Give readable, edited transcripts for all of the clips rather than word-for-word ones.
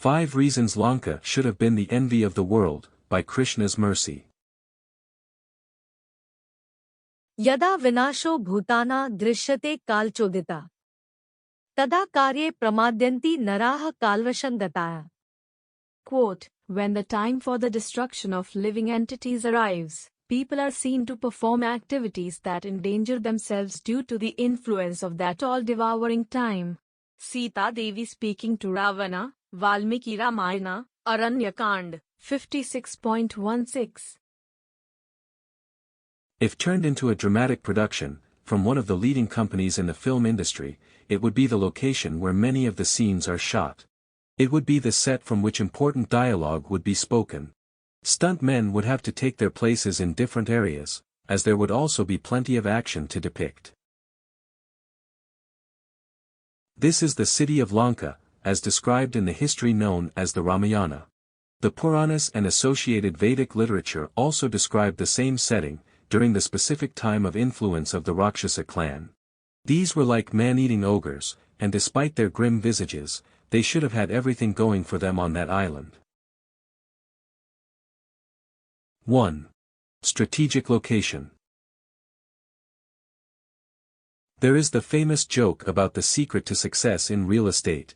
5 Reasons Lanka Should Have Been the Envy of the World, by Krishna's Mercy. यदा विनाशो भूताना दृश्यते कालचोदिता तदा कार्ये प्रमाद्यन्ति नराः कालवशं गताः. Quote, when the time for the destruction of living entities arrives, people are seen to perform activities that endanger themselves due to the influence of that all-devouring time. Sita Devi speaking to Ravana, Valmiki Ramayana, Aranya Kand, 56.16. If turned into a dramatic production, from one of the leading companies in the film industry, it would be the location where many of the scenes are shot. It would be the set from which important dialogue would be spoken. Stunt men would have to take their places in different areas, as there would also be plenty of action to depict. This is the city of Lanka, as described in the history known as the Ramayana. The Puranas and associated Vedic literature also describe the same setting, during the specific time of influence of the Rakshasa clan. These were like man-eating ogres, and despite their grim visages, they should have had everything going for them on that island. 1. Strategic location. There is the famous joke about the secret to success in real estate.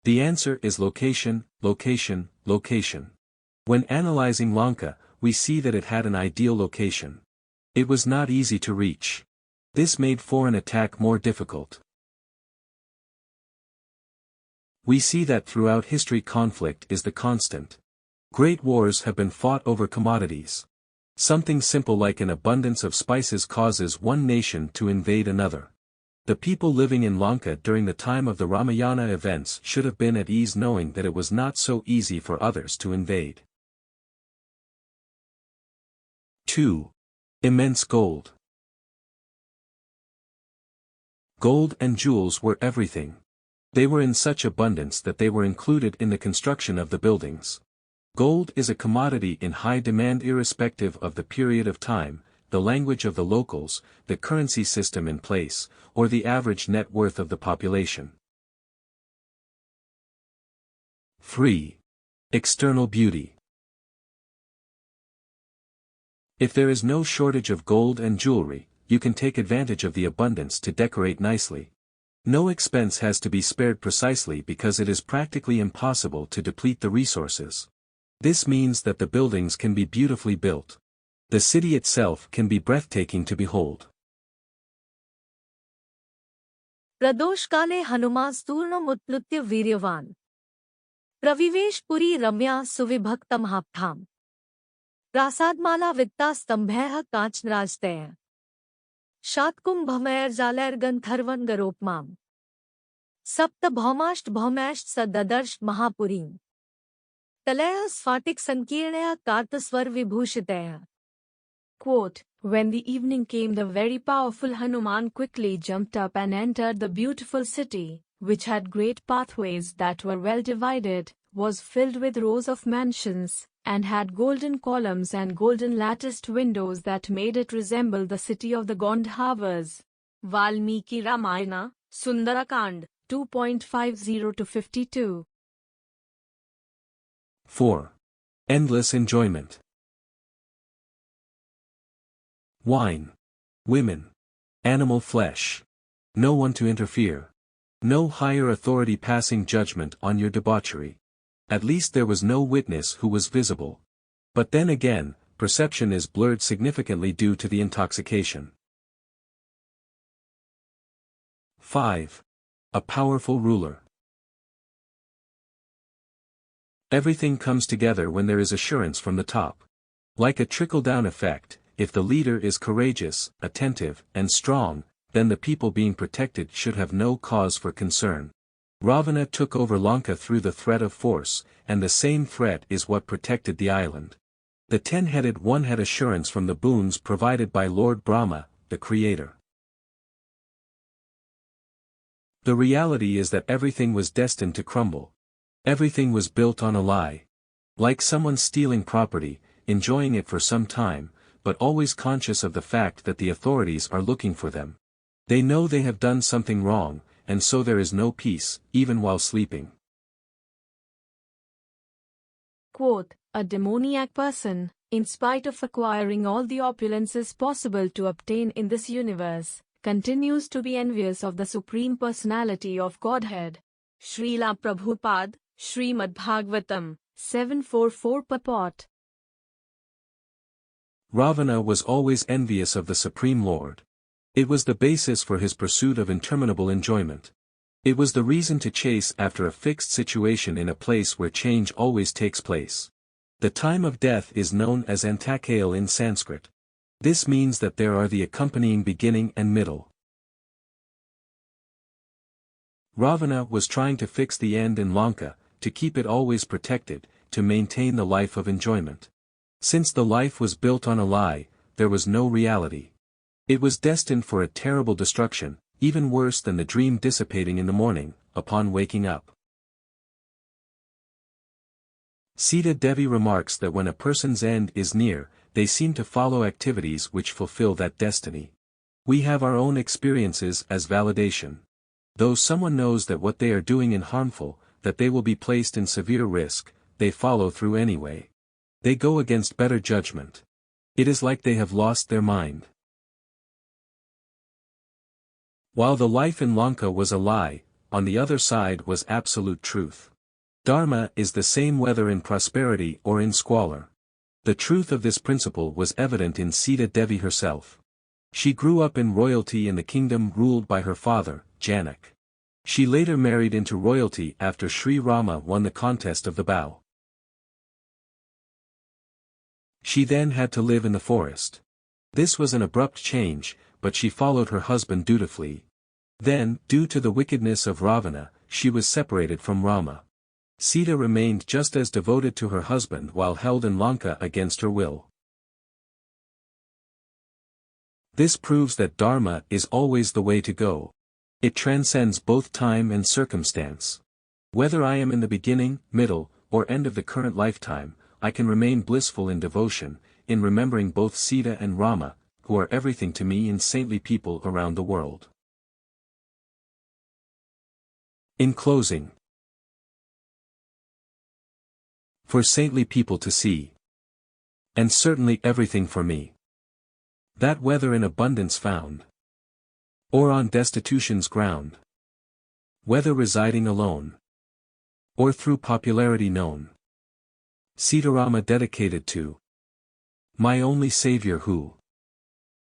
The answer is location, location, location. When analyzing Lanka, we see that it had an ideal location. It was not easy to reach. This made foreign attack more difficult. We see that throughout history conflict is the constant. Great wars have been fought over commodities. Something simple like an abundance of spices causes one nation to invade another. The people living in Lanka during the time of the Ramayana events should have been at ease knowing that it was not so easy for others to invade. 2. Immense gold. Gold and jewels were everything. They were in such abundance that they were included in the construction of the buildings. Gold is a commodity in high demand irrespective of the period of time, the language of the locals, the currency system in place, or the average net worth of the population. 3. External beauty. If there is no shortage of gold and jewelry, you can take advantage of the abundance to decorate nicely. No expense has to be spared precisely because it is practically impossible to deplete the resources. This means that the buildings can be beautifully built. The city itself can be breathtaking to behold. प्रदोषकाले हनुमास्तूर्णमुत्प्लुत्य वीर्यवान् प्रविवेश पुरी रम्या सुविभक्तमहाब्धाम् प्रासादमाला वित्तास्तम्भैः काञ्चनराजतैः शातकुम्भमैर्जालैर्गन्धर्वन्गरोपमाम् सप्तभौमाष्टभौमैश्च स ददर्श महापुरीम् तलैः स्फाटिकसङ्कीर्णैः कार्तस्वरविभूषितैः. Quote, when the evening came, the very powerful Hanuman quickly jumped up and entered the beautiful city, which had great pathways that were well divided, was filled with rows of mansions, and had golden columns and golden latticed windows that made it resemble the city of the Gandharvas. Valmiki Ramayana, Sundarakand, 2.50-52. 4. Endless enjoyment. Wine. Women. Animal flesh. No one to interfere. No higher authority passing judgment on your debauchery. At least there was no witness who was visible. But then again, perception is blurred significantly due to the intoxication. 5. A powerful ruler. Everything comes together when there is assurance from the top. Like a trickle-down effect, if the leader is courageous, attentive, and strong, then the people being protected should have no cause for concern. Ravana took over Lanka through the threat of force, and the same threat is what protected the island. The 10-headed one had assurance from the boons provided by Lord Brahma, the creator. The reality is that everything was destined to crumble. Everything was built on a lie. Like someone stealing property, enjoying it for some time, but always conscious of the fact that the authorities are looking for them. They know they have done something wrong, and so there is no peace, even while sleeping. Quote, a demoniac person, in spite of acquiring all the opulences possible to obtain in this universe, continues to be envious of the Supreme Personality of Godhead. Srila Prabhupada, Srimad Bhagavatam, 744 Purport. Ravana was always envious of the Supreme Lord. It was the basis for his pursuit of interminable enjoyment. It was the reason to chase after a fixed situation in a place where change always takes place. The time of death is known as antakale in Sanskrit. This means that there are the accompanying beginning and middle. Ravana was trying to fix the end in Lanka, to keep it always protected, to maintain the life of enjoyment. Since the life was built on a lie, there was no reality. It was destined for a terrible destruction, even worse than the dream dissipating in the morning, upon waking up. Sita Devi remarks that when a person's end is near, they seem to follow activities which fulfill that destiny. We have our own experiences as validation. Though someone knows that what they are doing is harmful, that they will be placed in severe risk, they follow through anyway. They go against better judgment. It is like they have lost their mind. While the life in Lanka was a lie, on the other side was absolute truth. Dharma is the same whether in prosperity or in squalor. The truth of this principle was evident in Sita Devi herself. She grew up in royalty in the kingdom ruled by her father, Janak. She later married into royalty after Sri Rama won the contest of the bow. She then had to live in the forest. This was an abrupt change, but she followed her husband dutifully. Then, due to the wickedness of Ravana, she was separated from Rama. Sita remained just as devoted to her husband while held in Lanka against her will. This proves that Dharma is always the way to go. It transcends both time and circumstance. Whether I am in the beginning, middle, or end of the current lifetime, I can remain blissful in devotion, in remembering both Sita and Rama, who are everything to me and saintly people around the world. In closing, for saintly people to see, and certainly everything for me, that whether in abundance found, or on destitution's ground, whether residing alone, or through popularity known, Sitarama dedicated to my only Savior who